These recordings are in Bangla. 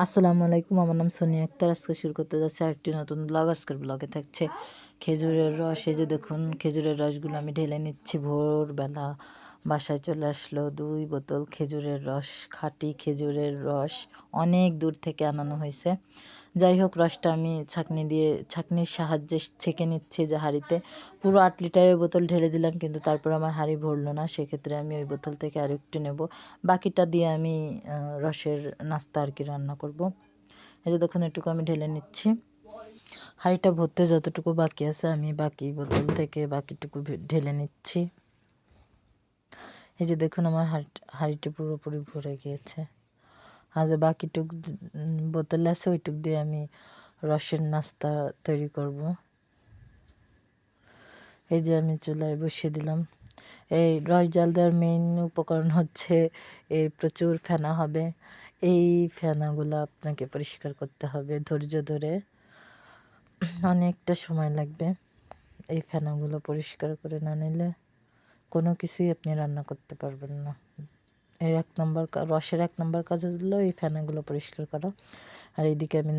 আসসালামু আলাইকুম, আমার নাম সোনিয়া আক্তার। আজকে শুরু করতে যাচ্ছে আরেকটি নতুন ব্লগ। আজকের ব্লগে থাকছে খেজুরের রস। এই যে দেখুন, খেজুরের রসগুলো আমি ঢেলে নিচ্ছি। ভোরবেলা বাসায় চলে আসলো 2 বোতল খেজুরের রস, খাঁটি খেজুরের রস, অনেক দূর থেকে আনানো হয়েছে। যাই হোক, রসটা আমি ছাঁকনির সাহায্যে ছেঁকে নিচ্ছি যে হাঁড়িতে। পুরো 8 লিটারের বোতল ঢেলে দিলাম, কিন্তু তারপর আমার হাঁড়ি ভরলো না। সেক্ষেত্রে আমি ওই বোতল থেকে আর একটু নেব। বাকিটা দিয়ে আমি রসের নাস্তা আর কি রান্না করব। এই যে দেখুন, এটুকু আমি ঢেলে নিচ্ছি। হাঁড়িটা ভরতে যতটুকু বাকি আছে আমি বাকি বোতল থেকে বাকিটুকু ঢেলে নিচ্ছি। এই যে দেখুন, আমার হাঁড়িটা পুরোপুরি ভরে গিয়েছে। আর যে বাকিটুক বোতল আছে ওইটুক দিয়ে আমি রসের নাস্তা তৈরি করব। এই যে আমি চুলায় বসিয়ে দিলাম। এই রস জাল দেওয়ার মেইন উপকরণ হচ্ছে এই প্রচুর ফেনা হবে। এই ফেনাগুলো আপনাকে পরিষ্কার করতে হবে ধৈর্য ধরে, অনেকটা সময় লাগবে। এই ফেনাগুলো পরিষ্কার করে না নিলে কোনো কিছুই আপনি রান্না করতে পারবেন না। এর রসের 1 নম্বর কাজ হলো এই ফেনাগুলো পরিষ্কার করা। আর এইদিকে আমি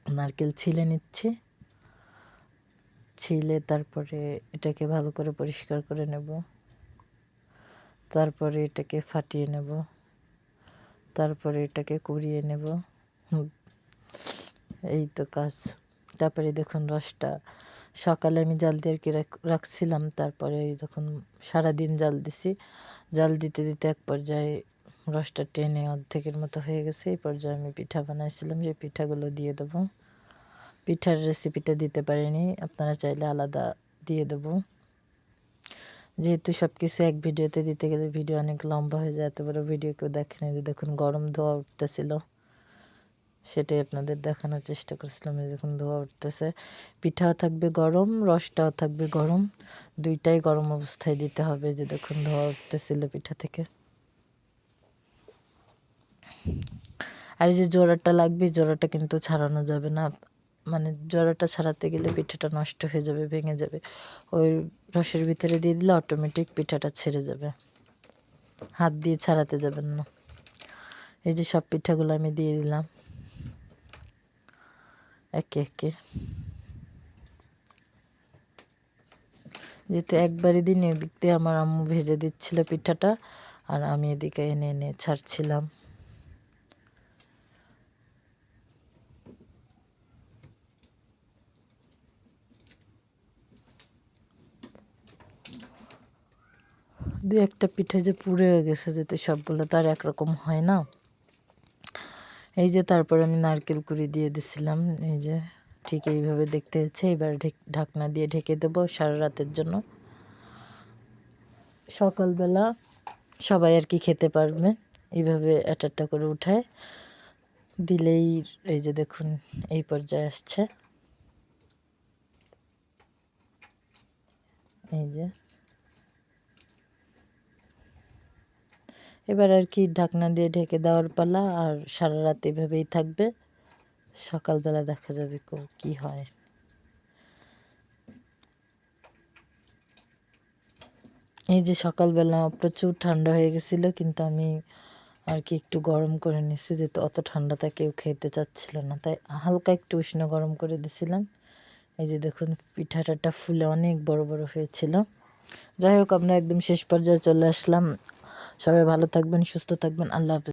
নারকেল ছিলে নিচ্ছি। ছিলে তারপরে এটাকে ভালো করে পরিষ্কার করে নেব। তারপরে এটাকে ফাটিয়ে নেব। তারপরে এটাকে কুড়িয়ে নেব। এই তো কাজ। তারপরে দেখুন, রসটা সকালে আমি জাল দিয়ে আর কি রাখছিলাম। তারপরে দেখুন, সারাদিন জাল দিছি। জাল দিতে দিতে এক পর্যায়ে রসটা টেনে অর্ধেকের মতো হয়ে গেছে। এই পর্যায়ে আমি পিঠা বানাইছিলাম, সেই পিঠাগুলো দিয়ে দেবো। পিঠার রেসিপিটা দিতে পারিনি, আপনারা চাইলে আলাদা দিয়ে দেবো। যেহেতু সব কিছু এক ভিডিওতে দিতে গেলে ভিডিও অনেক লম্বা হয়ে যায়, এত বড় ভিডিও কেউ দেখেনি। যে দেখুন, গরম ধোয়া উঠতেছিল, সেটাই আপনাদের দেখানোর চেষ্টা করছিলাম। যখন ধোয়া উঠতেছে, পিঠাও থাকবে গরম, রসটাও থাকবে গরম, দুইটাই গরম অবস্থায় দিতে হবে। যে দেখুন, ধোয়া উঠতেছিল পিঠা থেকে। আর এই যে জোড়াটা লাগবে, জোড়াটা কিন্তু ছাড়ানো যাবে না। মানে জোড়াটা ছাড়াতে গেলে পিঠাটা নষ্ট হয়ে যাবে, ভেঙে যাবে। ওই রসের ভিতরে দিয়ে দিলে অটোমেটিক পিঠাটা ছেড়ে যাবে, হাত দিয়ে ছাড়াতে যাবেন না। এই যে সব পিঠাগুলো আমি দিয়ে দিলাম একে একে। যেহেতু একবারই দিন, এদিক দিয়ে আমার আম্মু ভেজে দিচ্ছিল পিঠাটা, আর আমি এদিকে এনে এনে ছাড়ছিলাম। দু একটা পিঠা যে পুড়ে গেছে, যেহেতু সবগুলো তো আর একরকম হয় না। এই যে তারপর আমি নারকেল কুড়ি দিয়ে দিছিলাম। এই যে ঠিক এইভাবে দেখতে হচ্ছে। এবার ঢাকনা দিয়ে ঢেকে দেবো সারা রাতের জন্য। সকালবেলা সবাই আর কি খেতে পারবে। এইভাবে একটা করে উঠায় দিলেই, এই যে দেখুন, এই পর্যায়ে আসছে। এই যে এবার আর কি ঢাকনা দিয়ে ঢেকে দেওয়ার পালা। আর সারা রাত এভাবেই থাকবে, সকালবেলা দেখা যাবে কি হয়। এই যে সকালবেলা প্রচুর ঠান্ডা হয়ে গেছিলো, কিন্তু আমি আর কি একটু গরম করে নিছি, যেহেতু অত ঠান্ডাটা কেউ খেতে চাচ্ছিল না, তাই হালকা একটু উষ্ণ গরম করে দিছিলাম। এই যে দেখুন, পিঠাটা ফুলে অনেক বড় বড় হয়েছিল। যাই হোক, আমরা একদম শেষ পর্যায়ে চলে আসলাম। সবাই ভালো থাকবেন, সুস্থ থাকবেন। আল্লাহ হাফেজ।